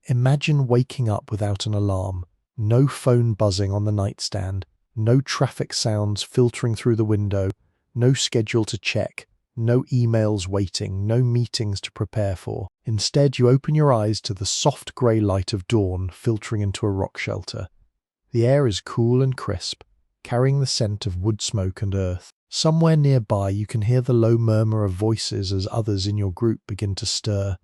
Imagine waking up without an alarm, no phone buzzing on the nightstand, no traffic sounds filtering through the window, no schedule to check, no emails waiting, no meetings to prepare for. Instead, you open your eyes to the soft grey light of dawn filtering into a rock shelter. The air is cool and crisp, carrying the scent of wood smoke and earth. Somewhere nearby you can hear the low murmur of voices as others in your group begin to stir.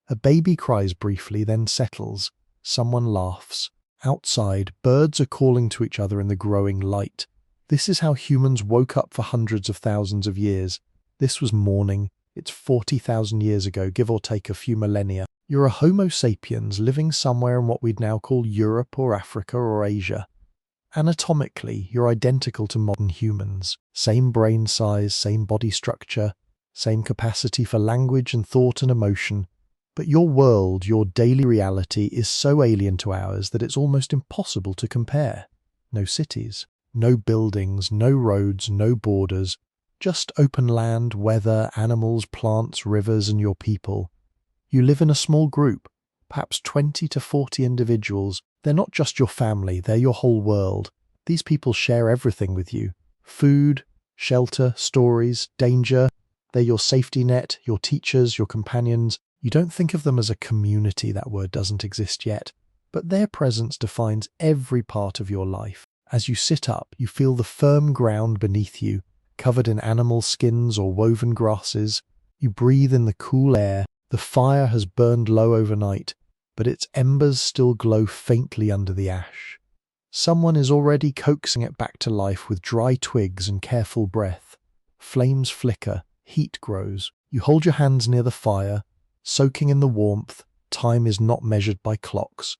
A baby cries briefly, then settles. Someone laughs. Outside, birds are calling to each other in the growing light. This is how humans woke up for hundreds of thousands of years. This was morning. It's 40,000 years ago, give or take a few millennia. You're a Homo sapiens living somewhere in what we'd now call Europe or Africa or Asia. Anatomically, you're identical to modern humans. Same brain size, same body structure, same capacity for language and thought and emotion. But your world, your daily reality, is so alien to ours that it's almost impossible to compare. No cities, no buildings, no roads, no borders, just open land, weather, animals, plants, rivers, and your people. You live in a small group, perhaps 20 to 40 individuals. They're not just your family, they're your whole world. These people share everything with you. Food, shelter, stories, danger. They're your safety net, your teachers, your companions. You don't think of them as a community, that word doesn't exist yet, but their presence defines every part of your life. As you sit up, you feel the firm ground beneath you, covered in animal skins or woven grasses. You breathe in the cool air. The fire has burned low overnight, but its embers still glow faintly under the ash. Someone is already coaxing it back to life with dry twigs and careful breath. Flames flicker, heat grows. You hold your hands near the fire, soaking in the warmth. Time is not measured by clocks.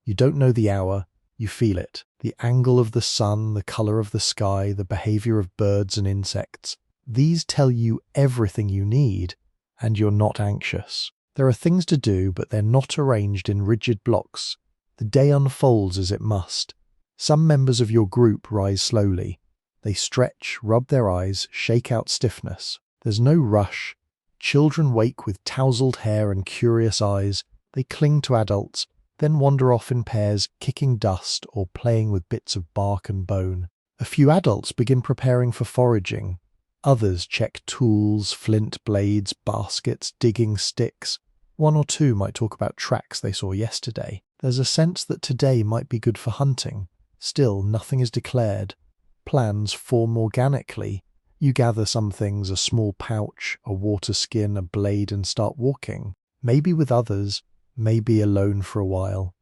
You don't know the hour, you feel it. The angle of the sun, the color of the sky, the behavior of birds and insects. These tell you everything you need, and you're not anxious. There are things to do, but they're not arranged in rigid blocks. The day unfolds as it must. Some members of your group rise slowly. They stretch, rub their eyes, shake out stiffness. There's no rush. Children wake with tousled hair and curious eyes. They cling to adults, then wander off in pairs, kicking dust or playing with bits of bark and bone. A few adults begin preparing for foraging. Others check tools, flint blades, baskets, digging sticks. One or two might talk about tracks they saw yesterday. There's a sense that today might be good for hunting. Still, nothing is declared. Plans form organically. You gather some things, a small pouch, a water skin, a blade, and start walking. Maybe with others, maybe alone for a while.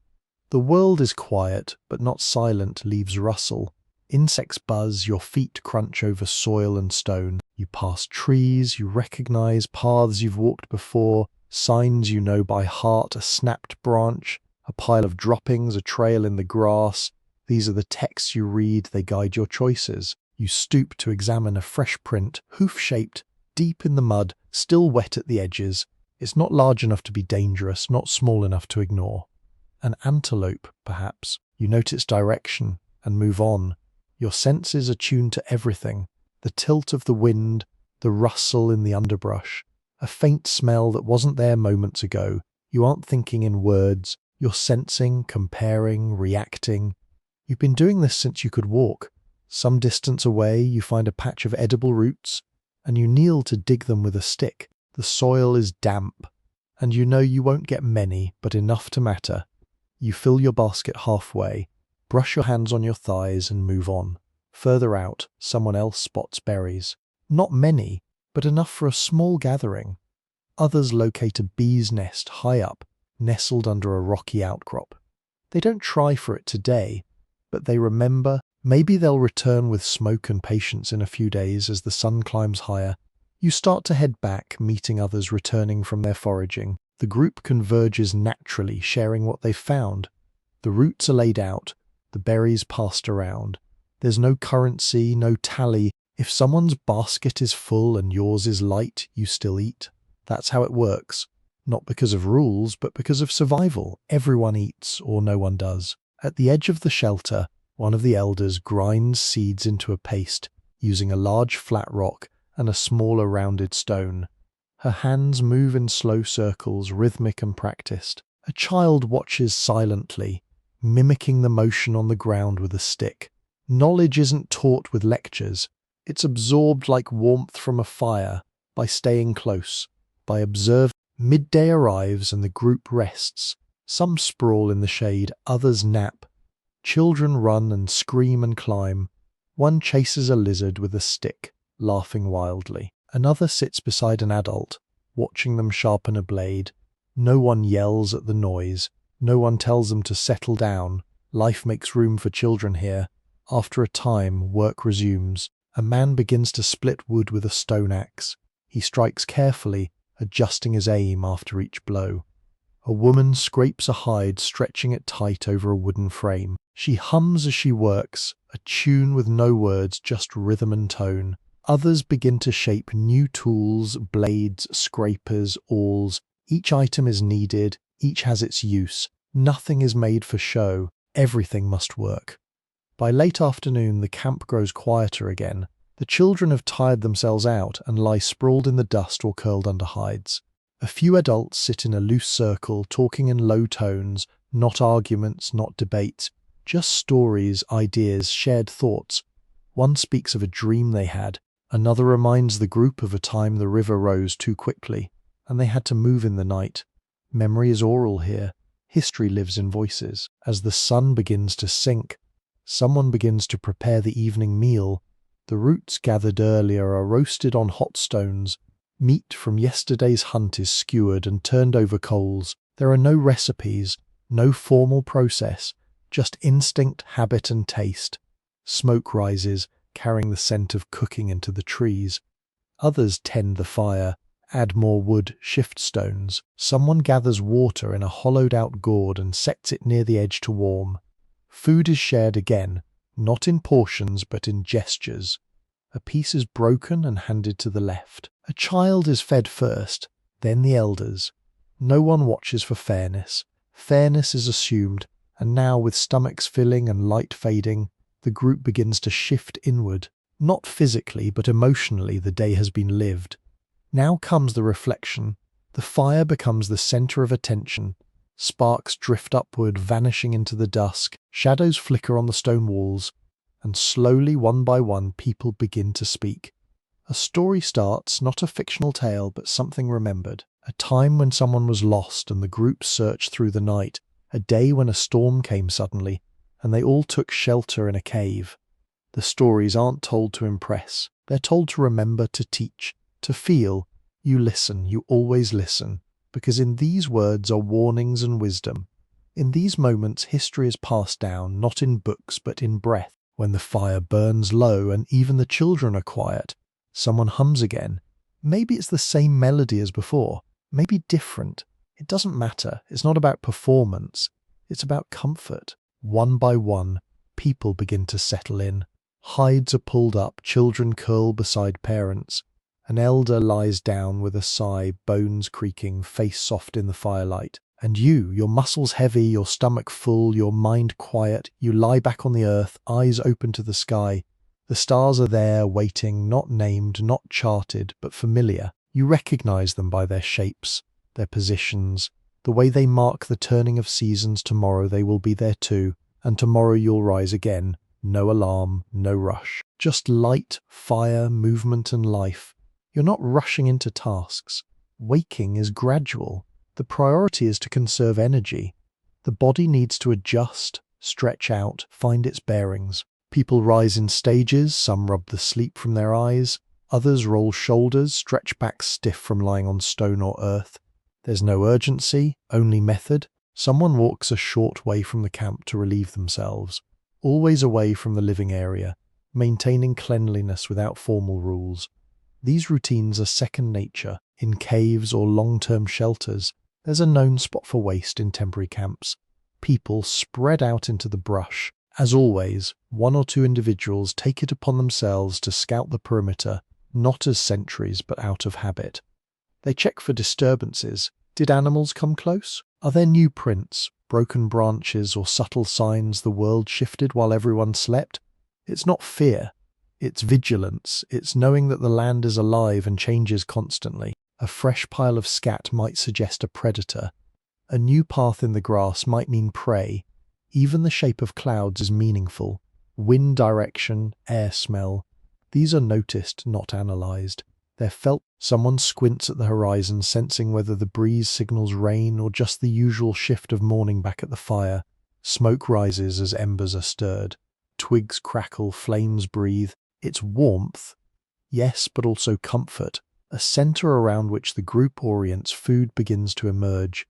The world is quiet, but not silent. Leaves rustle. Insects buzz, your feet crunch over soil and stone. You pass trees, you recognize paths you've walked before, signs you know by heart, a snapped branch, a pile of droppings, a trail in the grass. These are the texts you read, they guide your choices. You stoop to examine a fresh print, hoof-shaped, deep in the mud, still wet at the edges. It's not large enough to be dangerous, not small enough to ignore. An antelope, perhaps. You note its direction and move on. Your senses are tuned to everything. The tilt of the wind, the rustle in the underbrush, a faint smell that wasn't there moments ago. You aren't thinking in words. You're sensing, comparing, reacting. You've been doing this since you could walk. Some distance away, you find a patch of edible roots, and you kneel to dig them with a stick. The soil is damp, and you know you won't get many, but enough to matter. You fill your basket halfway, brush your hands on your thighs, and move on. Further out, someone else spots berries. Not many, but enough for a small gathering. Others locate a bee's nest high up, nestled under a rocky outcrop. They don't try for it today, but they remember. Maybe they'll return with smoke and patience in a few days as the sun climbs higher. You start to head back, meeting others returning from their foraging. The group converges naturally, sharing what they've found. The roots are laid out, the berries passed around. There's no currency, no tally. If someone's basket is full and yours is light, you still eat. That's how it works. Not because of rules, but because of survival. Everyone eats, or no one does. At the edge of the shelter, one of the elders grinds seeds into a paste, using a large flat rock and a smaller rounded stone. Her hands move in slow circles, rhythmic and practiced. A child watches silently, mimicking the motion on the ground with a stick. Knowledge isn't taught with lectures. It's absorbed like warmth from a fire, by staying close, by observing. Midday arrives and the group rests. Some sprawl in the shade, others nap. Children run and scream and climb. One chases a lizard with a stick, laughing wildly. Another sits beside an adult, watching them sharpen a blade. No one yells at the noise. No one tells them to settle down. Life makes room for children here. After a time, work resumes. A man begins to split wood with a stone axe. He strikes carefully, adjusting his aim after each blow. A woman scrapes a hide, stretching it tight over a wooden frame. She hums as she works, a tune with no words, just rhythm and tone. Others begin to shape new tools, blades, scrapers, awls. Each item is needed, each has its use. Nothing is made for show, everything must work. By late afternoon, the camp grows quieter again. The children have tired themselves out and lie sprawled in the dust or curled under hides. A few adults sit in a loose circle, talking in low tones, not arguments, not debates, just stories, ideas, shared thoughts. One speaks of a dream they had, another reminds the group of a time the river rose too quickly, and they had to move in the night. Memory is oral here. History lives in voices. As the sun begins to sink, someone begins to prepare the evening meal. The roots gathered earlier are roasted on hot stones. Meat from yesterday's hunt is skewered and turned over coals. There are no recipes, no formal process, just instinct, habit and taste. Smoke rises, carrying the scent of cooking into the trees. Others tend the fire, add more wood, shift stones. Someone gathers water in a hollowed-out gourd and sets it near the edge to warm. Food is shared again, not in portions but in gestures. A piece is broken and handed to the left. A child is fed first, then the elders. No one watches for fairness. Fairness is assumed, and now with stomachs filling and light fading, the group begins to shift inward. Not physically, but emotionally the day has been lived. Now comes the reflection. The fire becomes the center of attention. Sparks drift upward, vanishing into the dusk. Shadows flicker on the stone walls. And slowly, one by one, people begin to speak. A story starts, not a fictional tale, but something remembered. A time when someone was lost and the group searched through the night. A day when a storm came suddenly, and they all took shelter in a cave. The stories aren't told to impress. They're told to remember, to teach, to feel. You listen, you always listen, because in these words are warnings and wisdom. In these moments, history is passed down, not in books, but in breath. When the fire burns low and even the children are quiet, someone hums again. Maybe it's the same melody as before, maybe different. It doesn't matter. It's not about performance. It's about comfort. One by one, people begin to settle in. Hides are pulled up, children curl beside parents. An elder lies down with a sigh, bones creaking, face soft in the firelight. And you, your muscles heavy, your stomach full, your mind quiet, you lie back on the earth, eyes open to the sky. The stars are there, waiting, not named, not charted, but familiar. You recognize them by their shapes, their positions, the way they mark the turning of seasons. Tomorrow they will be there too, and tomorrow you'll rise again. No alarm, no rush. Just light, fire, movement and life. You're not rushing into tasks. Waking is gradual. The priority is to conserve energy. The body needs to adjust, stretch out, find its bearings. People rise in stages, some rub the sleep from their eyes, others roll shoulders, stretch back stiff from lying on stone or earth. There's no urgency, only method. Someone walks a short way from the camp to relieve themselves, always away from the living area, maintaining cleanliness without formal rules. These routines are second nature. In caves or long-term shelters, there's a known spot for waste in temporary camps. People spread out into the brush. As always, one or two individuals take it upon themselves to scout the perimeter, not as sentries but out of habit. They check for disturbances. Did animals come close? Are there new prints, broken branches or subtle signs the world shifted while everyone slept? It's not fear. It's vigilance. It's knowing that the land is alive and changes constantly. A fresh pile of scat might suggest a predator. A new path in the grass might mean prey. Even the shape of clouds is meaningful. Wind direction, air smell. These are noticed, not analyzed. They're felt. Someone squints at the horizon, sensing whether the breeze signals rain or just the usual shift of morning back at the fire. Smoke rises as embers are stirred. Twigs crackle, flames breathe. It's warmth, yes, but also comfort. A center around which the group orients, food begins to emerge.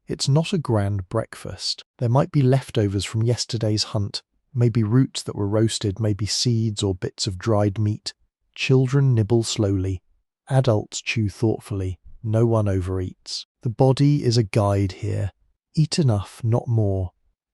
It's not a grand breakfast. There might be leftovers from yesterday's hunt, maybe roots that were roasted, maybe seeds or bits of dried meat. Children nibble slowly. Adults chew thoughtfully. No one overeats. The body is a guide here. Eat enough, not more.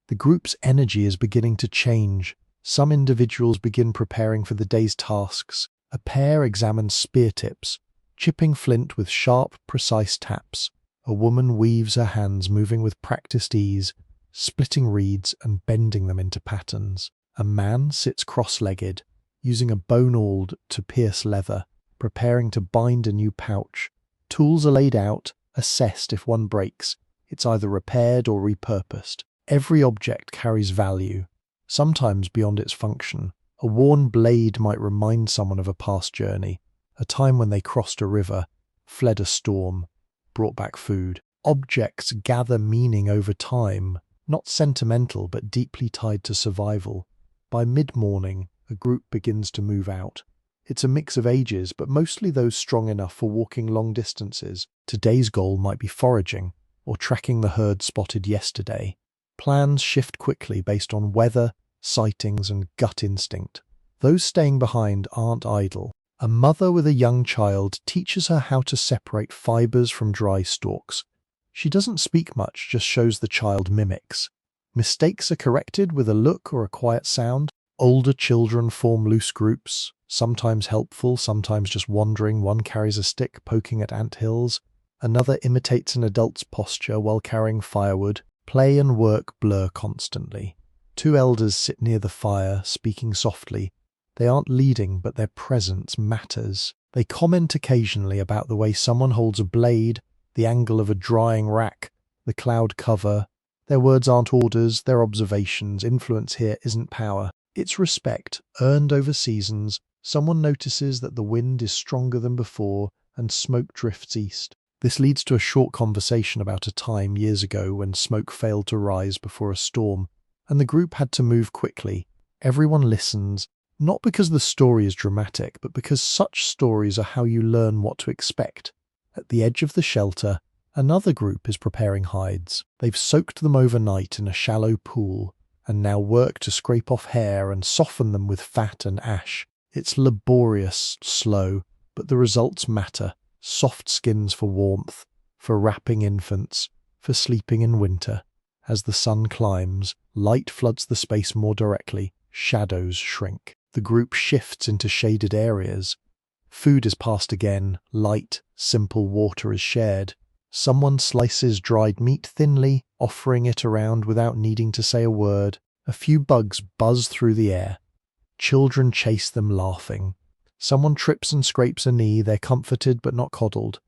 The group's energy is beginning to change. Some individuals begin preparing for the day's tasks. A pair examines spear tips, chipping flint with sharp, precise taps. A woman weaves her hands, moving with practiced ease, splitting reeds and bending them into patterns. A man sits cross-legged, using a bone awl to pierce leather, preparing to bind a new pouch. Tools are laid out, assessed. If one breaks, it's either repaired or repurposed. Every object carries value, sometimes beyond its function. A worn blade might remind someone of a past journey, a time when they crossed a river, fled a storm, brought back food. Objects gather meaning over time, not sentimental but deeply tied to survival. By mid-morning, a group begins to move out. It's a mix of ages, but mostly those strong enough for walking long distances. Today's goal might be foraging, or tracking the herd spotted yesterday. Plans shift quickly based on weather, sightings, and gut instinct. Those staying behind aren't idle. A mother with a young child teaches her how to separate fibers from dry stalks. She doesn't speak much, just shows the child mimics. Mistakes are corrected with a look or a quiet sound. Older children form loose groups, sometimes helpful, sometimes just wandering. One carries a stick, poking at anthills. Another imitates an adult's posture while carrying firewood. Play and work blur constantly. Two elders sit near the fire, speaking softly. They aren't leading, but their presence matters. They comment occasionally about the way someone holds a blade, the angle of a drying rack, the cloud cover. Their words aren't orders, they're observations. Influence here isn't power. It's respect, earned over seasons. Someone notices that the wind is stronger than before, and smoke drifts east. This leads to a short conversation about a time years ago when smoke failed to rise before a storm, and the group had to move quickly. Everyone listens, not because the story is dramatic, but because such stories are how you learn what to expect. At the edge of the shelter, another group is preparing hides. They've soaked them overnight in a shallow pool, and now work to scrape off hair and soften them with fat and ash. It's laborious, slow, but the results matter. Soft skins for warmth, for wrapping infants, for sleeping in winter. As the sun climbs, light floods the space more directly, shadows shrink. The group shifts into shaded areas. Food is passed again, light, simple water is shared. Someone slices dried meat thinly, offering it around without needing to say a word. A few bugs buzz through the air. Children chase them laughing. Someone trips and scrapes a knee, they're comforted but not coddled.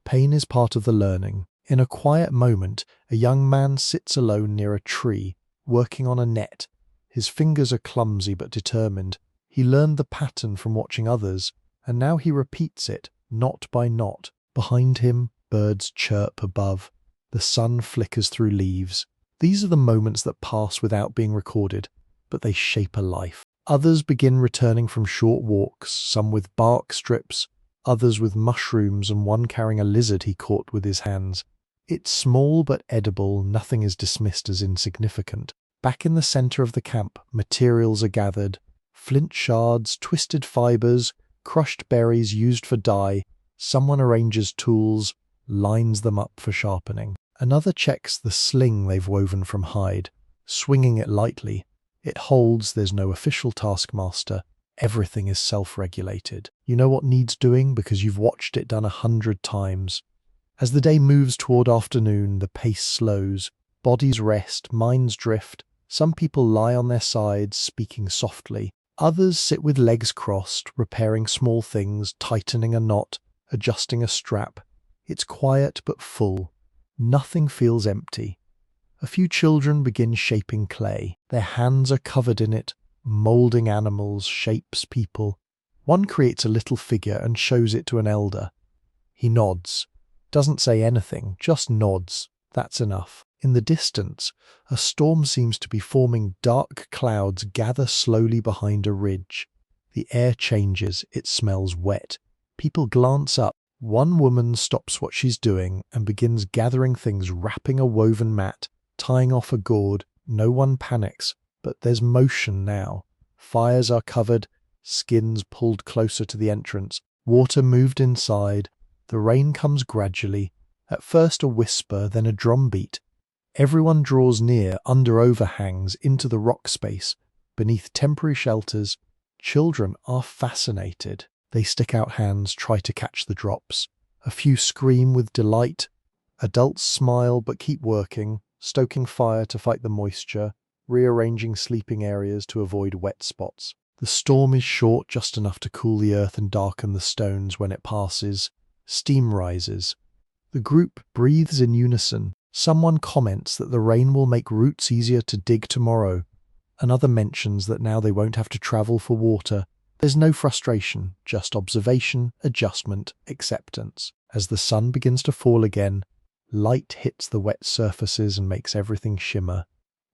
Pain is part of the learning. In a quiet moment, a young man sits alone near a tree, working on a net. His fingers are clumsy but determined. He learned the pattern from watching others, and now he repeats it, knot by knot. Behind him, birds chirp above. The sun flickers through leaves. These are the moments that pass without being recorded, but they shape a life. Others begin returning from short walks, some with bark strips, others with mushrooms, and one carrying a lizard he caught with his hands. It's small but edible, nothing is dismissed as insignificant. Back in the center of the camp, materials are gathered. Flint shards, twisted fibers, crushed berries used for dye. Someone arranges tools, lines them up for sharpening. Another checks the sling they've woven from hide, swinging it lightly. It holds, there's no official taskmaster. Everything is self-regulated. You know what needs doing because you've watched it done 100 times. As the day moves toward afternoon, the pace slows. Bodies rest, minds drift. Some people lie on their sides, speaking softly. Others sit with legs crossed, repairing small things, tightening a knot, adjusting a strap. It's quiet but full. Nothing feels empty. A few children begin shaping clay. Their hands are covered in it, moulding animals, shapes, people. One creates a little figure and shows it to an elder. He nods. Doesn't say anything, just nods. That's enough. In the distance, a storm seems to be forming. Dark clouds gather slowly behind a ridge. The air changes, it smells wet. People glance up. One woman stops what she's doing and begins gathering things, wrapping a woven mat, tying off a gourd. No one panics, but there's motion now. Fires are covered, skins pulled closer to the entrance, water moved inside. The rain comes gradually, at first a whisper, then a drumbeat. Everyone draws near, under overhangs, into the rock space, beneath temporary shelters. Children are fascinated. They stick out hands, try to catch the drops. A few scream with delight. Adults smile but keep working, stoking fire to fight the moisture, rearranging sleeping areas to avoid wet spots. The storm is short, just enough to cool the earth and darken the stones. When it passes, steam rises. The group breathes in unison. Someone comments that the rain will make roots easier to dig tomorrow. Another mentions that now they won't have to travel for water. There's no frustration, just observation, adjustment, acceptance. As the sun begins to fall again, light hits the wet surfaces and makes everything shimmer.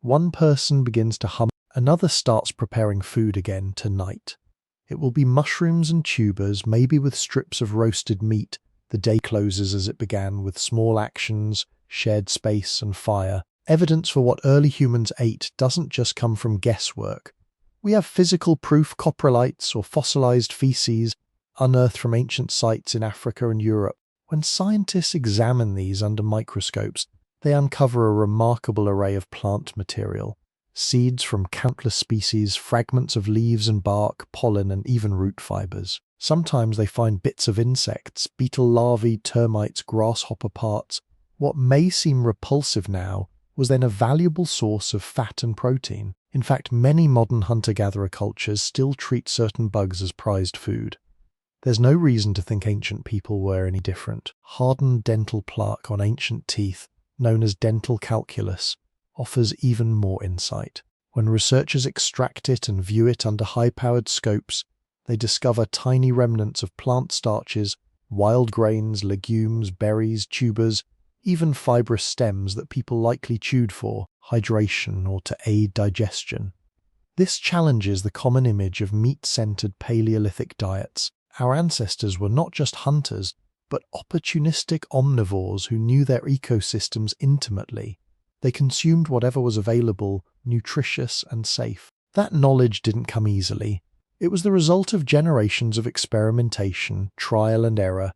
One person begins to hum. Another starts preparing food again. Tonight it will be mushrooms and tubers, maybe with strips of roasted meat. The day closes as it began, with small actions, shared space and fire. Evidence for what early humans ate doesn't just come from guesswork. We have physical proof: coprolites or fossilized feces unearthed from ancient sites in Africa and Europe. When scientists examine these under microscopes, they uncover a remarkable array of plant material. Seeds from countless species, fragments of leaves and bark, pollen, and even root fibers. Sometimes they find bits of insects, beetle larvae, termites, grasshopper parts. What may seem repulsive now was then a valuable source of fat and protein. In fact, many modern hunter-gatherer cultures still treat certain bugs as prized food. There's no reason to think ancient people were any different. Hardened dental plaque on ancient teeth, known as dental calculus, offers even more insight. When researchers extract it and view it under high-powered scopes, they discover tiny remnants of plant starches, wild grains, legumes, berries, tubers, even fibrous stems that people likely chewed for hydration or to aid digestion. This challenges the common image of meat-centered Paleolithic diets. Our ancestors were not just hunters, but opportunistic omnivores who knew their ecosystems intimately. They consumed whatever was available, nutritious and safe. That knowledge didn't come easily. It was the result of generations of experimentation, trial and error,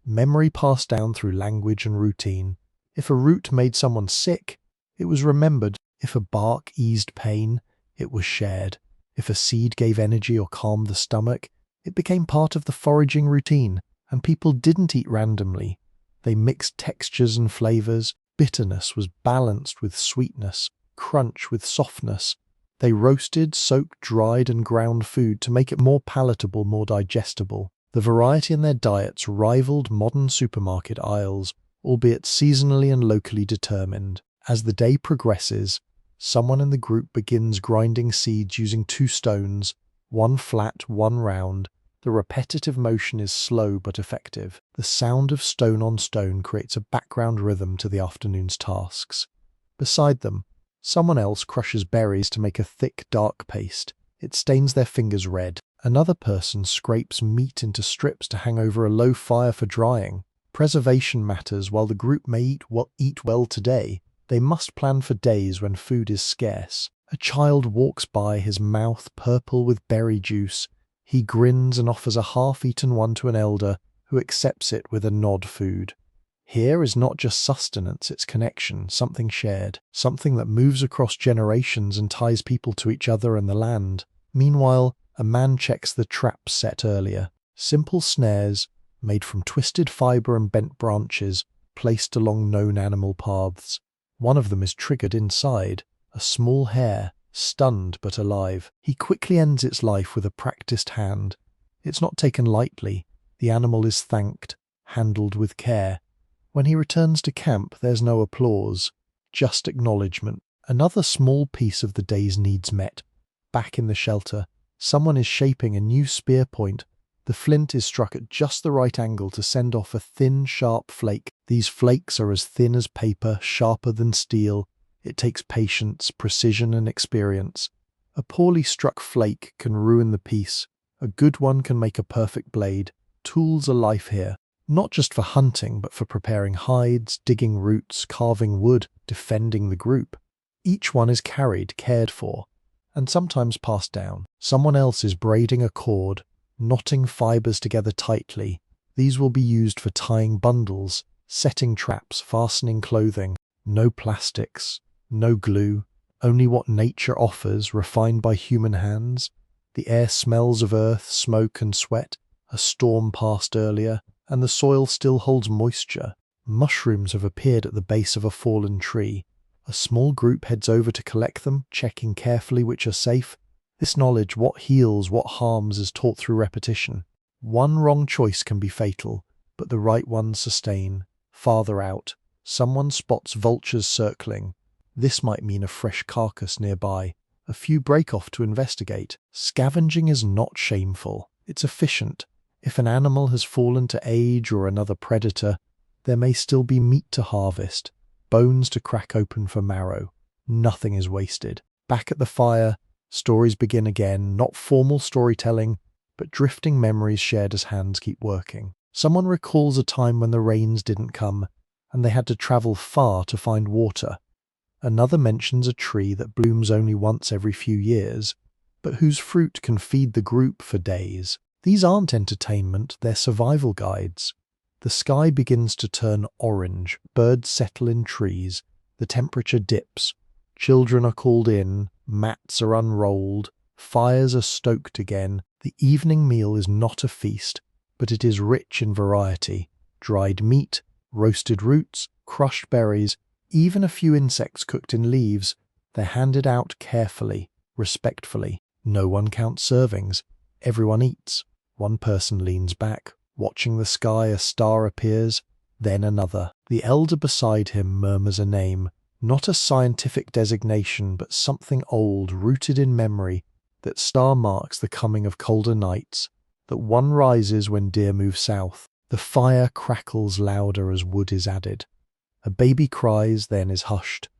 memory passed down through language and routine. If a root made someone sick, it was remembered. If a bark eased pain, it was shared. If a seed gave energy or calmed the stomach, it became part of the foraging routine. And people didn't eat randomly. They mixed textures and flavors. Bitterness was balanced with sweetness, crunch with softness. They roasted, soaked, dried, and ground food to make it more palatable, more digestible. The variety in their diets rivaled modern supermarket aisles, albeit seasonally and locally determined. As the day progresses, someone in the group begins grinding seeds using 2 stones, one flat, one round. The repetitive motion is slow but effective. The sound of stone on stone creates a background rhythm to the afternoon's tasks. Beside them, someone else crushes berries to make a thick, dark paste. It stains their fingers red. Another person scrapes meat into strips to hang over a low fire for drying. Preservation matters. While the group may eat well today, they must plan for days when food is scarce. A child walks by, his mouth purple with berry juice. He grins and offers a half-eaten one to an elder, who accepts it with a nod. Food here is not just sustenance, it's connection, something shared, something that moves across generations and ties people to each other and the land. Meanwhile, a man checks the traps set earlier. Simple snares, made from twisted fiber and bent branches, placed along known animal paths. One of them is triggered inside, a small hare, stunned but alive. He quickly ends its life with a practiced hand. It's not taken lightly. The animal is thanked, handled with care. When he returns to camp, there's no applause, just acknowledgement. Another small piece of the day's needs met. Back in the shelter, someone is shaping a new spear point. The flint is struck at just the right angle to send off a thin, sharp flake. These flakes are as thin as paper, sharper than steel. It takes patience, precision, and experience. A poorly struck flake can ruin the piece. A good one can make a perfect blade. Tools are life here, not just for hunting, but for preparing hides, digging roots, carving wood, defending the group. Each one is carried, cared for, and sometimes passed down. Someone else is braiding a cord, knotting fibers together tightly. These will be used for tying bundles, setting traps, fastening clothing. No plastics, no glue, only what nature offers, refined by human hands. The air smells of earth, smoke and sweat. A storm passed earlier, and the soil still holds moisture. Mushrooms have appeared at the base of a fallen tree. A small group heads over to collect them, checking carefully which are safe. This knowledge, what heals, what harms, is taught through repetition. One wrong choice can be fatal, but the right ones sustain. Farther out, someone spots vultures circling. This might mean a fresh carcass nearby. A few break off to investigate. Scavenging is not shameful. It's efficient. If an animal has fallen to age or another predator, there may still be meat to harvest, bones to crack open for marrow. Nothing is wasted. Back at the fire, stories begin again, not formal storytelling, but drifting memories shared as hands keep working. Someone recalls a time when the rains didn't come, and they had to travel far to find water. Another mentions a tree that blooms only once every few years, but whose fruit can feed the group for days. These aren't entertainment, they're survival guides. The sky begins to turn orange, birds settle in trees, the temperature dips, children are called in, mats are unrolled, fires are stoked again. The evening meal is not a feast, but it is rich in variety. Dried meat, roasted roots, crushed berries, even a few insects cooked in leaves. They're handed out carefully, respectfully. No one counts servings. Everyone eats. One person leans back, watching the sky. A star appears, then another. The elder beside him murmurs a name, not a scientific designation, but something old, rooted in memory. That star marks the coming of colder nights. That one rises when deer move south. The fire crackles louder as wood is added. A baby cries, then is hushed.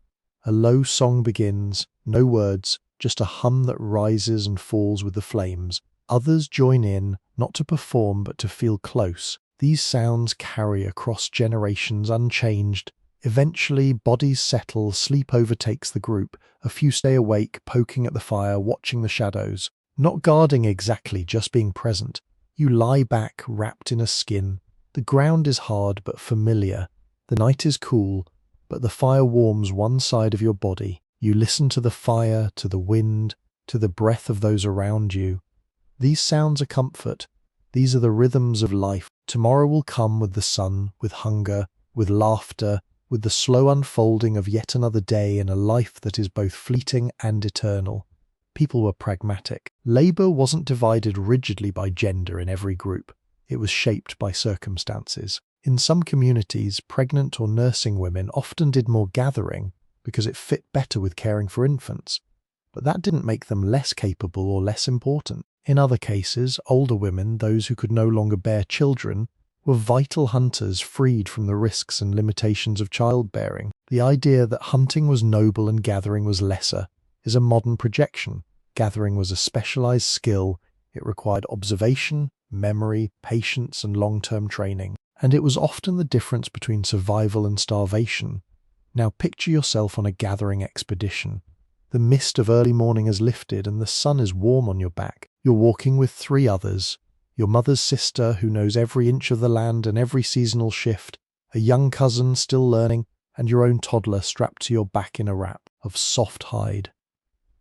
A low song begins, no words, just a hum that rises and falls with the flames. Others join in, not to perform but to feel close. These sounds carry across generations unchanged. Eventually, bodies settle, sleep overtakes the group. A few stay awake, poking at the fire, watching the shadows. Not guarding exactly, just being present. You lie back, wrapped in a skin. The ground is hard but familiar. The night is cool, but the fire warms one side of your body. You listen to the fire, to the wind, to the breath of those around you. These sounds are comfort. These are the rhythms of life. Tomorrow will come with the sun, with hunger, with laughter, with the slow unfolding of yet another day in a life that is both fleeting and eternal. People were pragmatic. Labor wasn't divided rigidly by gender in every group. It was shaped by circumstances. In some communities, pregnant or nursing women often did more gathering because it fit better with caring for infants. But that didn't make them less capable or less important. In other cases, older women, those who could no longer bear children, were vital hunters freed from the risks and limitations of childbearing. The idea that hunting was noble and gathering was lesser is a modern projection. Gathering was a specialized skill. It required observation, memory, patience, and long-term training. And it was often the difference between survival and starvation. Now picture yourself on a gathering expedition. The mist of early morning has lifted and the sun is warm on your back. You're walking with 3 others. Your mother's sister who knows every inch of the land and every seasonal shift, a young cousin still learning, and your own toddler strapped to your back in a wrap of soft hide.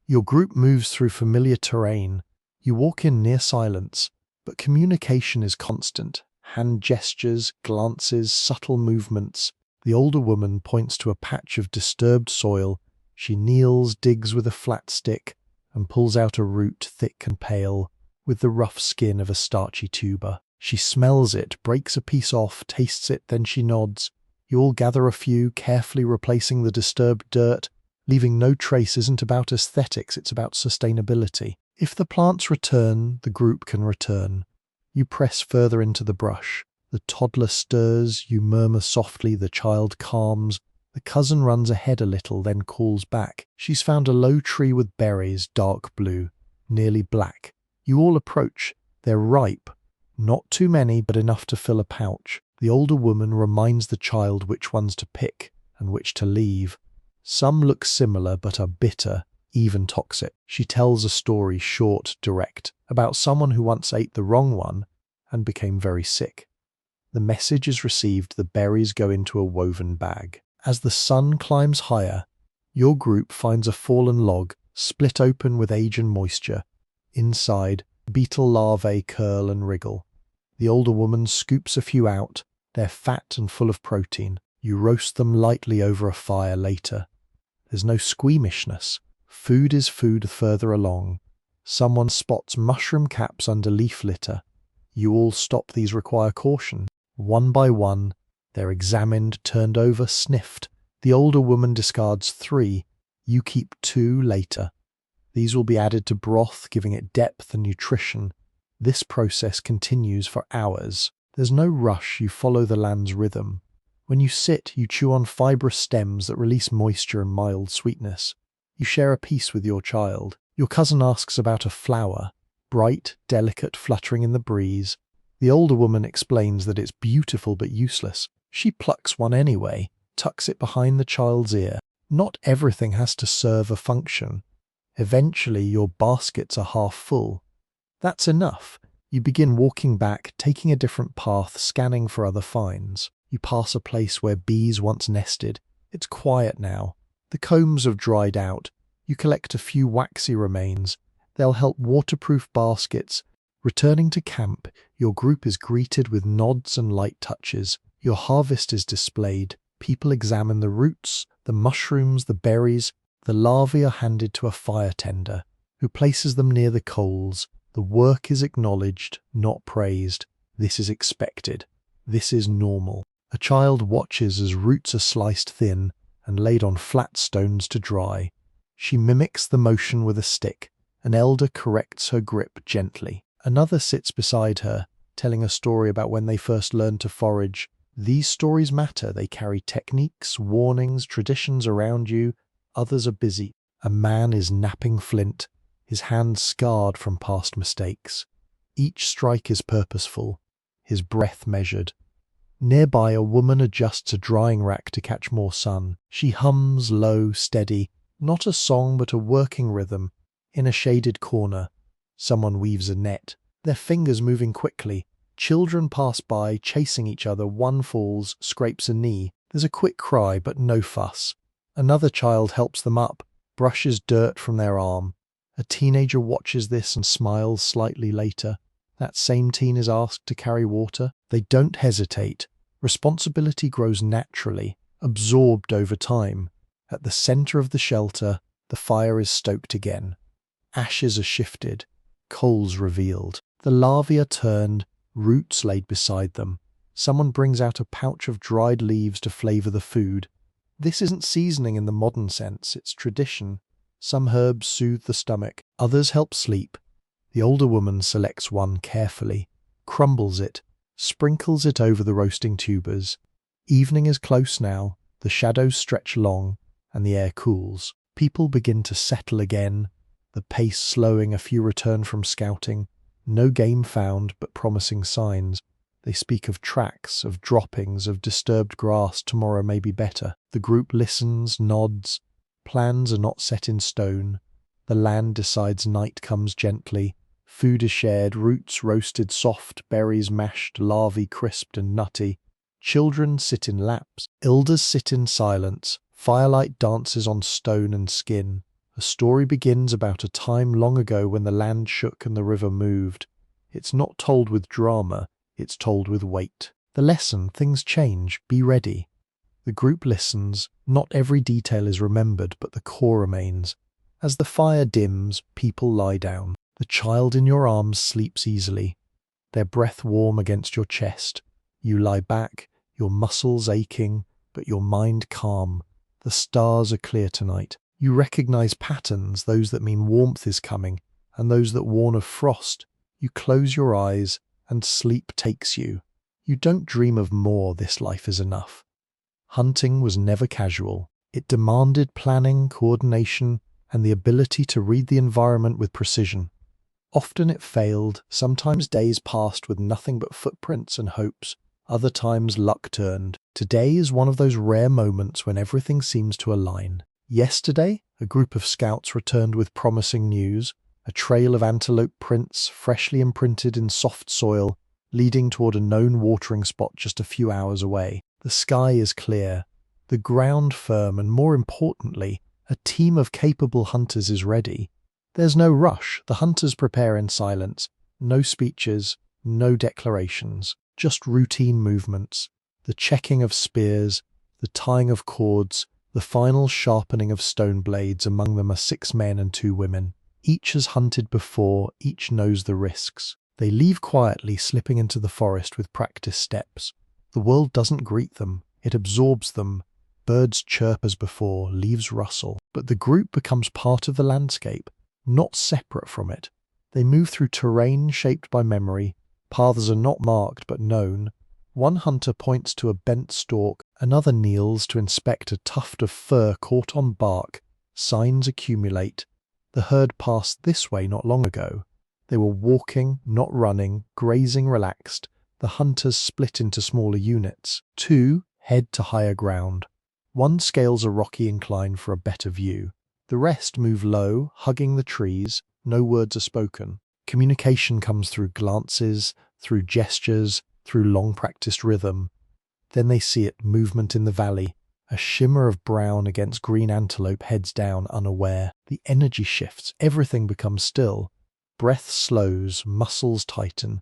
Your group moves through familiar terrain. You walk in near silence, but communication is constant. Hand gestures, glances, subtle movements. The older woman points to a patch of disturbed soil. She kneels, digs with a flat stick, and pulls out a root thick and pale, with the rough skin of a starchy tuber. She smells it, breaks a piece off, tastes it, then she nods. You all gather a few, carefully replacing the disturbed dirt. Leaving no trace isn't about aesthetics, it's about sustainability. If the plants return, the group can return. You press further into the brush. The toddler stirs, you murmur softly, the child calms. The cousin runs ahead a little, then calls back. She's found a low tree with berries, dark blue, nearly black. You all approach. They're ripe. Not too many, but enough to fill a pouch. The older woman reminds the child which ones to pick and which to leave. Some look similar but are bitter, even toxic. She tells a story, short, direct, about someone who once ate the wrong one and became very sick. The message is received, the berries go into a woven bag. As the sun climbs higher, your group finds a fallen log, split open with age and moisture. Inside, beetle larvae curl and wriggle. The older woman scoops a few out. They're fat and full of protein. You roast them lightly over a fire later. There's no squeamishness. Food is food further along. Someone spots mushroom caps under leaf litter. You all stop, these require caution. One by one, they're examined, turned over, sniffed. The older woman discards 3. You keep 2 later. These will be added to broth, giving it depth and nutrition. This process continues for hours. There's no rush, you follow the land's rhythm. When you sit, you chew on fibrous stems that release moisture and mild sweetness. You share a piece with your child. Your cousin asks about a flower, bright, delicate, fluttering in the breeze. The older woman explains that it's beautiful but useless. She plucks one anyway, tucks it behind the child's ear. Not everything has to serve a function. Eventually, your baskets are half full. That's enough. You begin walking back, taking a different path, scanning for other finds. You pass a place where bees once nested. It's quiet now. The combs have dried out. You collect a few waxy remains. They'll help waterproof baskets. Returning to camp, your group is greeted with nods and light touches. Your harvest is displayed. People examine the roots, the mushrooms, the berries. The larvae are handed to a fire tender, who places them near the coals. The work is acknowledged, not praised. This is expected. This is normal. A child watches as roots are sliced thin and laid on flat stones to dry. She mimics the motion with a stick. An elder corrects her grip gently. Another sits beside her, telling a story about when they first learned to forage. These stories matter. They carry techniques, warnings, traditions around you. Others are busy. A man is knapping flint, his hands scarred from past mistakes. Each strike is purposeful, his breath measured. Nearby, a woman adjusts a drying rack to catch more sun. She hums low, steady, not a song but a working rhythm. In a shaded corner, someone weaves a net, their fingers moving quickly. Children pass by, chasing each other. One falls, scrapes a knee. There's a quick cry, but no fuss. Another child helps them up, brushes dirt from their arm. A teenager watches this and smiles slightly later. That same teen is asked to carry water. They don't hesitate. Responsibility grows naturally, absorbed over time. At the center of the shelter, the fire is stoked again. Ashes are shifted, coals revealed. The larvae are turned, roots laid beside them. Someone brings out a pouch of dried leaves to flavor the food. This isn't seasoning in the modern sense, it's tradition. Some herbs soothe the stomach, others help sleep. The older woman selects one carefully, crumbles it, sprinkles it over the roasting tubers. Evening is close now, the shadows stretch long, and the air cools. People begin to settle again, the pace slowing. A few return from scouting. No game found, but promising signs. They speak of tracks, of droppings, of disturbed grass. Tomorrow may be better. The group listens, nods. Plans are not set in stone. The land decides. Night comes gently. Food is shared, roots roasted soft, berries mashed, larvae crisped and nutty. Children sit in laps. Elders sit in silence. Firelight dances on stone and skin. A story begins about a time long ago when the land shook and the river moved. It's not told with drama, it's told with weight. The lesson: things change, be ready. The group listens. Not every detail is remembered, but the core remains. As the fire dims, people lie down. The child in your arms sleeps easily, their breath warm against your chest. You lie back, your muscles aching, but your mind calm. The stars are clear tonight. You recognize patterns, those that mean warmth is coming, and those that warn of frost. You close your eyes, and sleep takes you. You don't dream of more. This life is enough. Hunting was never casual. It demanded planning, coordination, and the ability to read the environment with precision. Often it failed. Sometimes days passed with nothing but footprints and hopes. Other times luck turned. Today is one of those rare moments when everything seems to align. Yesterday, a group of scouts returned with promising news, a trail of antelope prints freshly imprinted in soft soil, leading toward a known watering spot just a few hours away. The sky is clear, the ground firm, and more importantly, a team of capable hunters is ready. There's no rush. The hunters prepare in silence. No speeches, no declarations, just routine movements. The checking of spears, the tying of cords, the final sharpening of stone blades. Among them are 6 men and 2 women. Each has hunted before, each knows the risks. They leave quietly, slipping into the forest with practiced steps. The world doesn't greet them, it absorbs them. Birds chirp as before, leaves rustle. But the group becomes part of the landscape, not separate from it. They move through terrain shaped by memory. Paths are not marked but known. One hunter points to a bent stalk, another kneels to inspect a tuft of fur caught on bark. Signs accumulate. The herd passed this way not long ago. They were walking, not running, grazing relaxed. The hunters split into smaller units. 2 head to higher ground. 1 scales a rocky incline for a better view. The rest move low, hugging the trees. No words are spoken. Communication comes through glances, through gestures, through long-practiced rhythm. Then they see it, movement in the valley. A shimmer of brown against green antelope heads down unaware. The energy shifts. Everything becomes still. Breath slows, muscles tighten.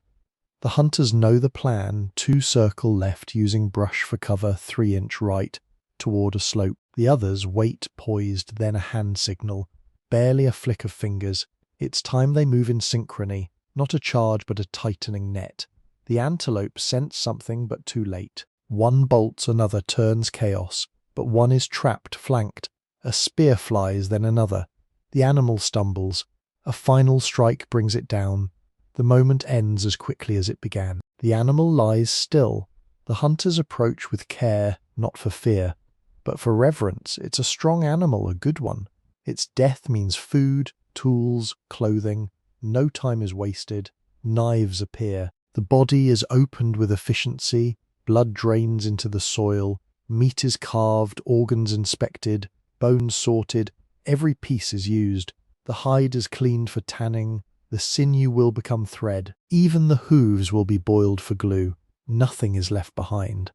The hunters know the plan. 2 circle left, using brush for cover, 3-inch right, toward a slope. The others wait poised, then a hand signal. Barely a flick of fingers. It's time they move in synchrony. Not a charge, but a tightening net. The antelope sense something, but too late. 1 bolts, another turns chaos. But 1 is trapped, flanked. A spear flies, then another. The animal stumbles. A final strike brings it down. The moment ends as quickly as it began. The animal lies still. The hunters approach with care, not for fear, but for reverence. It's a strong animal, a good one. Its death means food, tools, clothing. No time is wasted. Knives appear. The body is opened with efficiency. Blood drains into the soil. Meat is carved, organs inspected, bones sorted. Every piece is used. The hide is cleaned for tanning. The sinew will become thread. Even the hooves will be boiled for glue. Nothing is left behind.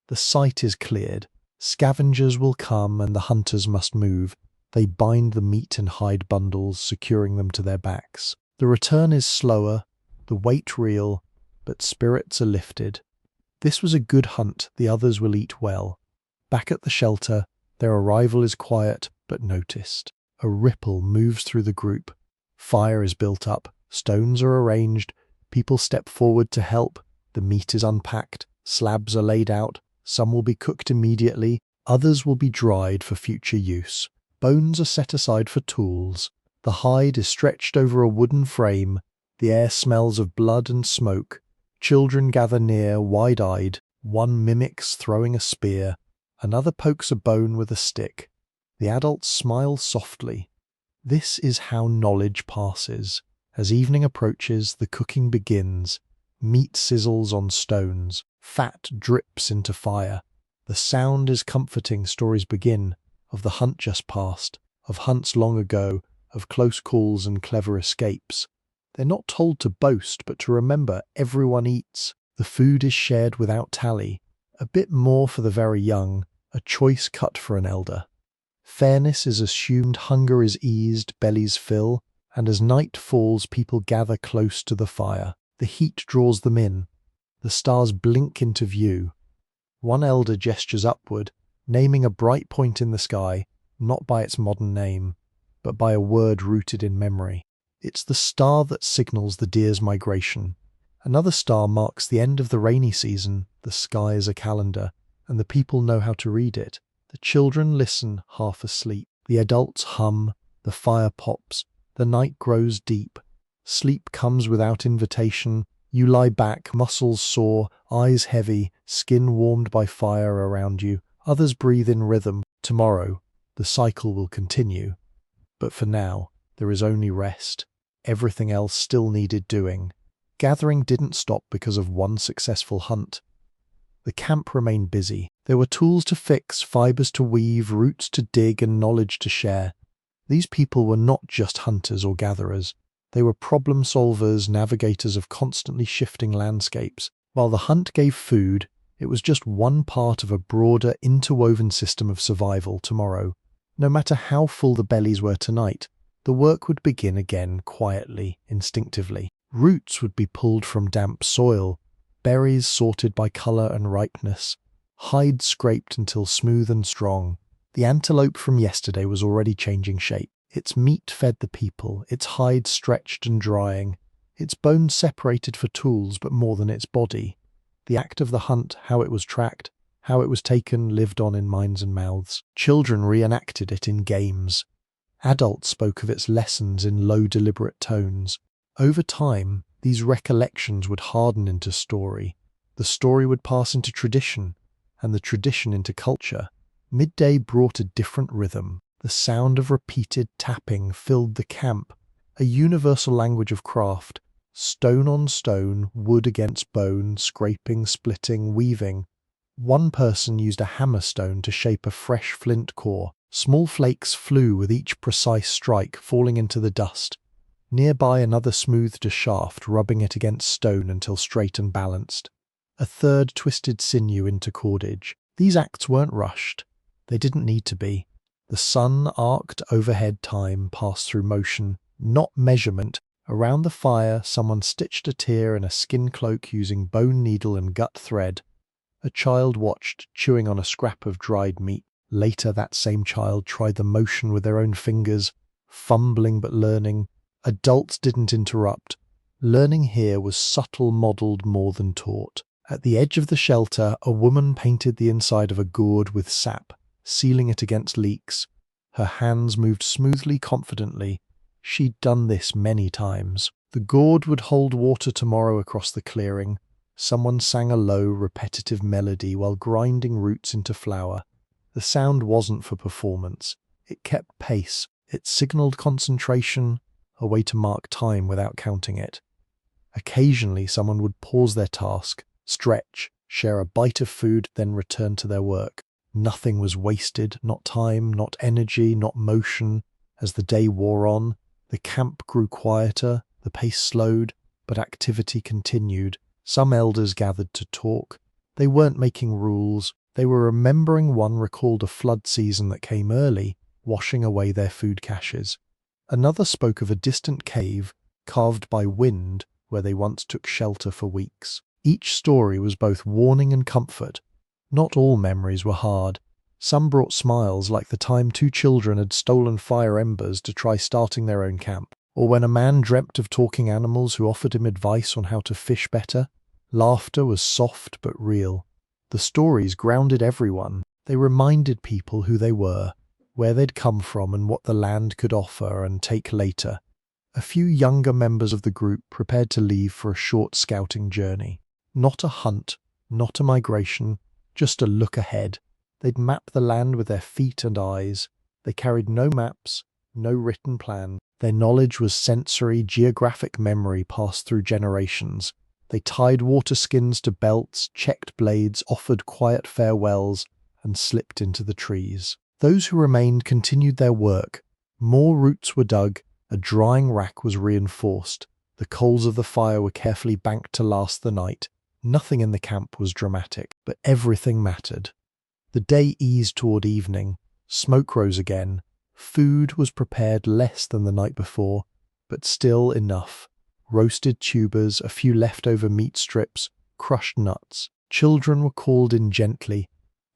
The site is cleared. Scavengers will come and the hunters must move. They bind the meat in hide bundles, securing them to their backs. The return is slower, the weight real, but spirits are lifted. This was a good hunt. The others will eat well. Back at the shelter, their arrival is quiet but noticed. A ripple moves through the group. Fire is built up. Stones are arranged. People step forward to help. The meat is unpacked. Slabs are laid out. Some will be cooked immediately. Others will be dried for future use. Bones are set aside for tools. The hide is stretched over a wooden frame. The air smells of blood and smoke. Children gather near, wide-eyed. 1 mimics throwing a spear. Another pokes a bone with a stick. The adults smile softly. This is how knowledge passes. As evening approaches, the cooking begins. Meat sizzles on stones. Fat drips into fire. The sound is comforting. Stories begin. Of the hunt just past. Of hunts long ago. Of close calls and clever escapes. They're not told to boast, but to remember everyone eats. The food is shared without tally. A bit more for the very young. A choice cut for an elder. Fairness is assumed, hunger is eased, bellies fill, and as night falls, people gather close to the fire. The heat draws them in. The stars blink into view. 1 elder gestures upward, naming a bright point in the sky, not by its modern name, but by a word rooted in memory. It's the star that signals the deer's migration. Another star marks the end of the rainy season. The sky is a calendar, and the people know how to read it. The children listen half asleep. The adults hum. The fire pops. The night grows deep. Sleep comes without invitation. You lie back, muscles sore, eyes heavy, skin warmed by fire around you. Others breathe in rhythm. Tomorrow, the cycle will continue. But for now, there is only rest. Everything else still needed doing. Gathering didn't stop because of one successful hunt. The camp remained busy. There were tools to fix, fibers to weave, roots to dig, and knowledge to share. These people were not just hunters or gatherers. They were problem solvers, navigators of constantly shifting landscapes. While the hunt gave food, it was just one part of a broader, interwoven system of survival tomorrow. No matter how full the bellies were tonight, the work would begin again quietly, instinctively. Roots would be pulled from damp soil, berries sorted by colour and ripeness, hides scraped until smooth and strong. The antelope from yesterday was already changing shape. Its meat fed the people, its hide stretched and drying, its bones separated for tools, but more than its body. The act of the hunt, how it was tracked, how it was taken, lived on in minds and mouths. Children reenacted it in games. Adults spoke of its lessons in low, deliberate tones. Over time, these recollections would harden into story. The story would pass into tradition, and the tradition into culture. Midday brought a different rhythm. The sound of repeated tapping filled the camp, a universal language of craft. Stone on stone, wood against bone, scraping, splitting, weaving. One person used a hammerstone to shape a fresh flint core. Small flakes flew with each precise strike, falling into the dust. Nearby, another smoothed a shaft, rubbing it against stone until straight and balanced. A third twisted sinew into cordage. These acts weren't rushed. They didn't need to be. The sun arced overhead, time passed through motion, not measurement. Around the fire, someone stitched a tear in a skin cloak using bone needle and gut thread. A child watched, chewing on a scrap of dried meat. Later, that same child tried the motion with their own fingers, fumbling but learning. Adults didn't interrupt. Learning here was subtle, modelled more than taught. At the edge of the shelter, a woman painted the inside of a gourd with sap, sealing it against leaks. Her hands moved smoothly, confidently. She'd done this many times. The gourd would hold water tomorrow across the clearing. Someone sang a low, repetitive melody while grinding roots into flour. The sound wasn't for performance. It kept pace. It signaled concentration, a way to mark time without counting it. Occasionally, someone would pause their task, stretch, share a bite of food, then return to their work. Nothing was wasted, not time, not energy, not motion. As the day wore on, the camp grew quieter, the pace slowed, but activity continued. Some elders gathered to talk. They weren't making rules. They were remembering. One recalled a flood season that came early, washing away their food caches. Another spoke of a distant cave, carved by wind, where they once took shelter for weeks. Each story was both warning and comfort. Not all memories were hard. Some brought smiles, like the time two children had stolen fire embers to try starting their own camp, or when a man dreamt of talking animals who offered him advice on how to fish better. Laughter was soft but real. The stories grounded everyone. They reminded people who they were, where they'd come from and what the land could offer and take later. A few younger members of the group prepared to leave for a short scouting journey. Not a hunt, not a migration, just a look ahead. They'd map the land with their feet and eyes. They carried no maps, no written plan. Their knowledge was sensory, geographic memory passed through generations. They tied water skins to belts, checked blades, offered quiet farewells, and slipped into the trees. Those who remained continued their work. More roots were dug, a drying rack was reinforced. The coals of the fire were carefully banked to last the night. Nothing in the camp was dramatic, but everything mattered. The day eased toward evening. Smoke rose again. Food was prepared less than the night before, but still enough. Roasted tubers, a few leftover meat strips, crushed nuts. Children were called in gently.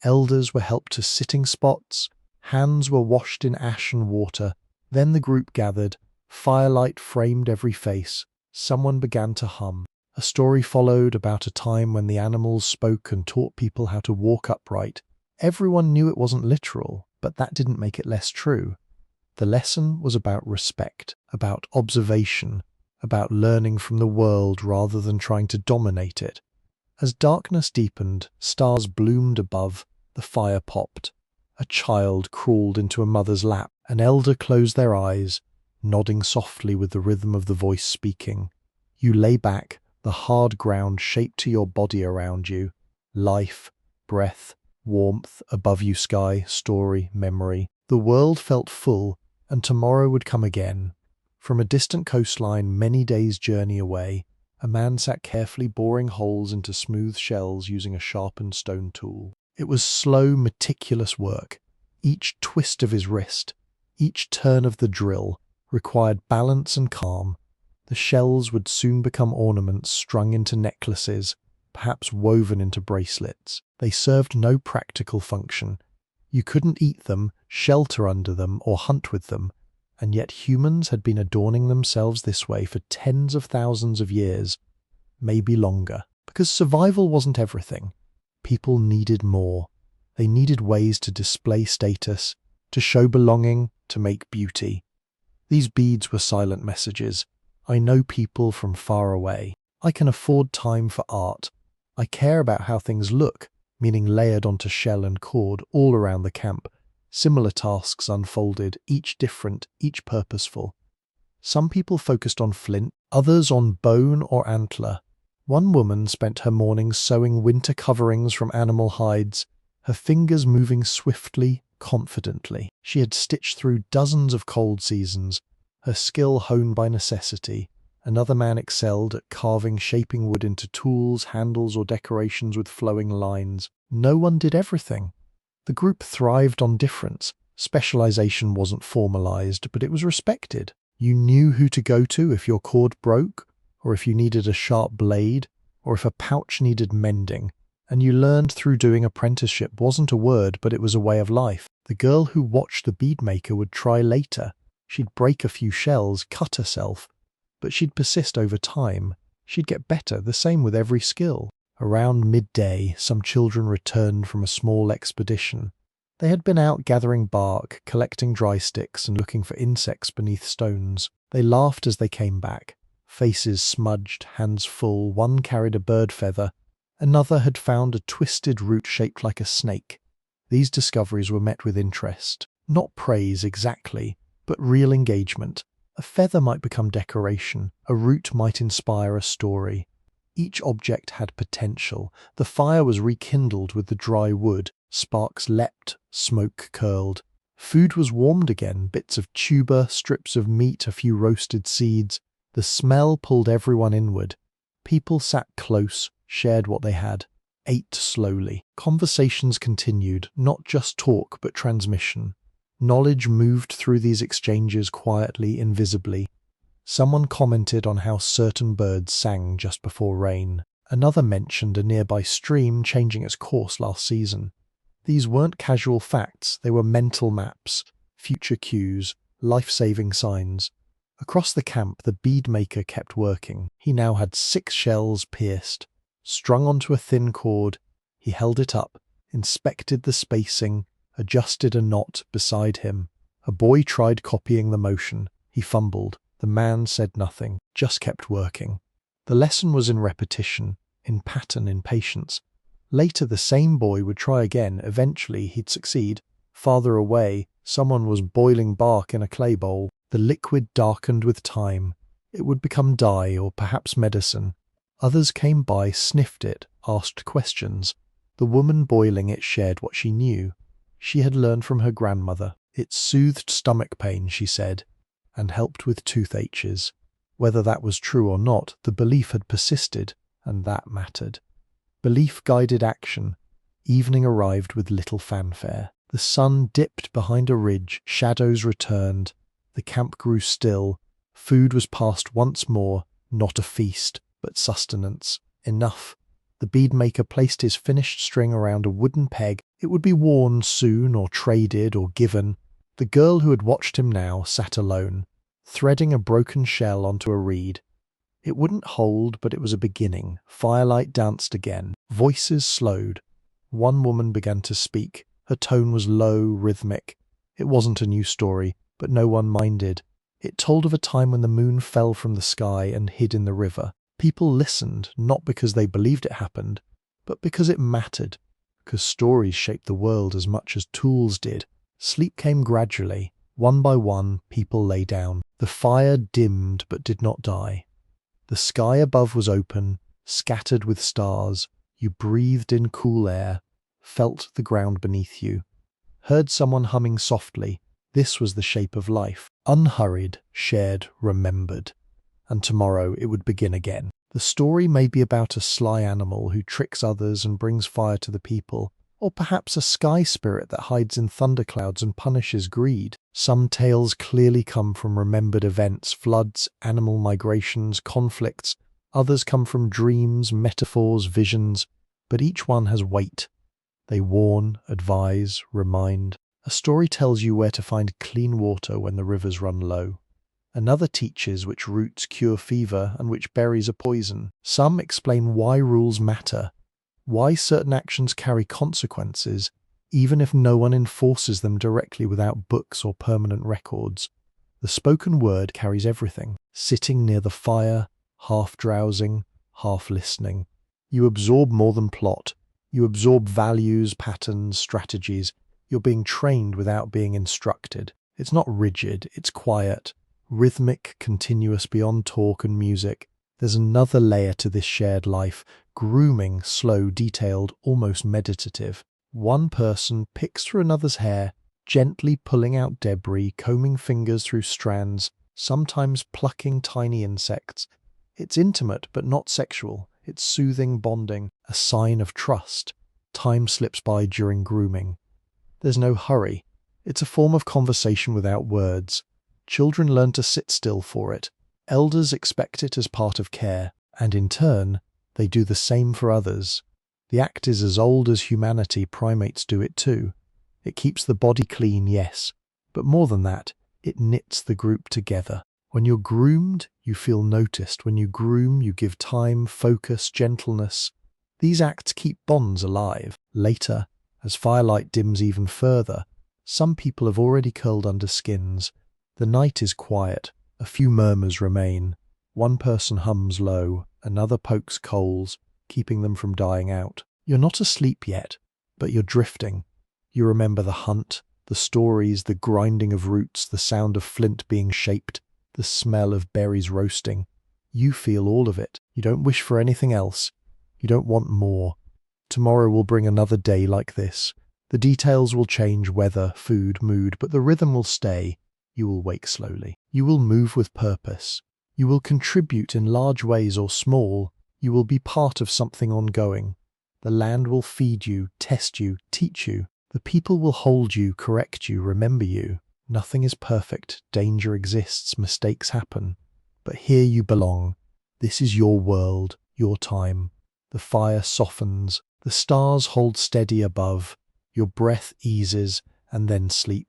Elders were helped to sitting spots. Hands were washed in ash and water. Then the group gathered. Firelight framed every face. Someone began to hum. A story followed about a time when the animals spoke and taught people how to walk upright. Everyone knew it wasn't literal, but that didn't make it less true. The lesson was about respect, about observation, about learning from the world rather than trying to dominate it. As darkness deepened, stars bloomed above, the fire popped. A child crawled into a mother's lap. An elder closed their eyes, nodding softly with the rhythm of the voice speaking. You lay back, the hard ground shaped to your body around you. Life, breath, warmth, above you sky, story, memory. The world felt full, and tomorrow would come again. From a distant coastline many days' journey away, a man sat carefully boring holes into smooth shells using a sharpened stone tool. It was slow, meticulous work. Each twist of his wrist, each turn of the drill, required balance and calm. The shells would soon become ornaments strung into necklaces, perhaps woven into bracelets. They served no practical function. You couldn't eat them, shelter under them, or hunt with them. And yet humans had been adorning themselves this way for tens of thousands of years, maybe longer. Because survival wasn't everything. People needed more. They needed ways to display status, to show belonging, to make beauty. These beads were silent messages. I know people from far away. I can afford time for art. I care about how things look, meaning layered onto shell and cord all around the camp. Similar tasks unfolded, each different, each purposeful. Some people focused on flint, others on bone or antler. One woman spent her mornings sewing winter coverings from animal hides, her fingers moving swiftly, confidently. She had stitched through dozens of cold seasons, her skill honed by necessity. Another man excelled at carving, shaping wood into tools, handles, or decorations with flowing lines. No one did everything. The group thrived on difference. Specialization wasn't formalized, but it was respected. You knew who to go to if your cord broke, or if you needed a sharp blade, or if a pouch needed mending. And you learned through doing apprenticeship wasn't a word, but it was a way of life. The girl who watched the beadmaker would try later. She'd break a few shells, cut herself, but she'd persist over time. She'd get better, the same with every skill. Around midday, some children returned from a small expedition. They had been out gathering bark, collecting dry sticks, and looking for insects beneath stones. They laughed as they came back. Faces smudged, hands full. One carried a bird feather. Another had found a twisted root shaped like a snake. These discoveries were met with interest. Not praise exactly, but real engagement. A feather might become decoration. A root might inspire a story. Each object had potential. The fire was rekindled with the dry wood. Sparks leapt, smoke curled. Food was warmed again, bits of tuber, strips of meat, a few roasted seeds. The smell pulled everyone inward. People sat close, shared what they had, ate slowly. Conversations continued, not just talk but transmission. Knowledge moved through these exchanges quietly, invisibly. Someone commented on how certain birds sang just before rain. Another mentioned a nearby stream changing its course last season. These weren't casual facts, they were mental maps, future cues, life-saving signs. Across the camp, the beadmaker kept working. He now had 6 shells pierced. Strung onto a thin cord, he held it up, inspected the spacing, adjusted a knot beside him. A boy tried copying the motion. He fumbled. The man said nothing, just kept working. The lesson was in repetition, in pattern, in patience. Later, the same boy would try again. Eventually, he'd succeed. Farther away, someone was boiling bark in a clay bowl. The liquid darkened with time. It would become dye or perhaps medicine. Others came by, sniffed it, asked questions. The woman boiling it shared what she knew. She had learned from her grandmother. It soothed stomach pain, she said, and helped with toothaches. Whether that was true or not, the belief had persisted, and that mattered. Belief guided action. Evening arrived with little fanfare. The sun dipped behind a ridge, shadows returned. The camp grew still. Food was passed once more, not a feast, but sustenance. Enough. The beadmaker placed his finished string around a wooden peg. It would be worn soon, or traded, or given. The girl who had watched him now sat alone, threading a broken shell onto a reed. It wouldn't hold, but it was a beginning. Firelight danced again. Voices slowed. One woman began to speak. Her tone was low, rhythmic. It wasn't a new story, but no one minded. It told of a time when the moon fell from the sky and hid in the river. People listened, not because they believed it happened, but because it mattered, because stories shaped the world as much as tools did. Sleep came gradually. One by one, people lay down. The fire dimmed but did not die. The sky above was open, scattered with stars. You breathed in cool air, felt the ground beneath you, heard someone humming softly. This was the shape of life. Unhurried, shared, remembered. And tomorrow it would begin again. The story may be about a sly animal who tricks others and brings fire to the people, or perhaps a sky spirit that hides in thunderclouds and punishes greed. Some tales clearly come from remembered events, floods, animal migrations, conflicts. Others come from dreams, metaphors, visions, but each one has weight. They warn, advise, remind. A story tells you where to find clean water when the rivers run low. Another teaches which roots cure fever and which berries are poison. Some explain why rules matter, why certain actions carry consequences, even if no one enforces them directly without books or permanent records. The spoken word carries everything. Sitting near the fire, half drowsing, half listening. You absorb more than plot. You absorb values, patterns, strategies. You're being trained without being instructed. It's not rigid, it's quiet, rhythmic, continuous beyond talk and music. There's another layer to this shared life, grooming, slow, detailed, almost meditative. One person picks through another's hair, gently pulling out debris, combing fingers through strands, sometimes plucking tiny insects. It's intimate but not sexual. It's soothing, bonding, a sign of trust. Time slips by during grooming. There's no hurry. It's a form of conversation without words. Children learn to sit still for it. Elders expect it as part of care, and in turn, they do the same for others. The act is as old as humanity. Primates do it too. It keeps the body clean, yes, but more than that, it knits the group together. When you're groomed, you feel noticed. When you groom, you give time, focus, gentleness. These acts keep bonds alive. Later, as firelight dims even further, some people have already curled under skins. The night is quiet. A few murmurs remain. One person hums low, another pokes coals, keeping them from dying out. You're not asleep yet, but you're drifting. You remember the hunt, the stories, the grinding of roots, the sound of flint being shaped, the smell of berries roasting. You feel all of it. You don't wish for anything else. You don't want more. Tomorrow will bring another day like this. The details will change, weather, food, mood, but the rhythm will stay. You will wake slowly. You will move with purpose. You will contribute in large ways or small. You will be part of something ongoing. The land will feed you, test you, teach you. The people will hold you, correct you, remember you. Nothing is perfect. Danger exists. Mistakes happen. But here you belong. This is your world, your time. The fire softens. The stars hold steady above. Your breath eases, and then sleep.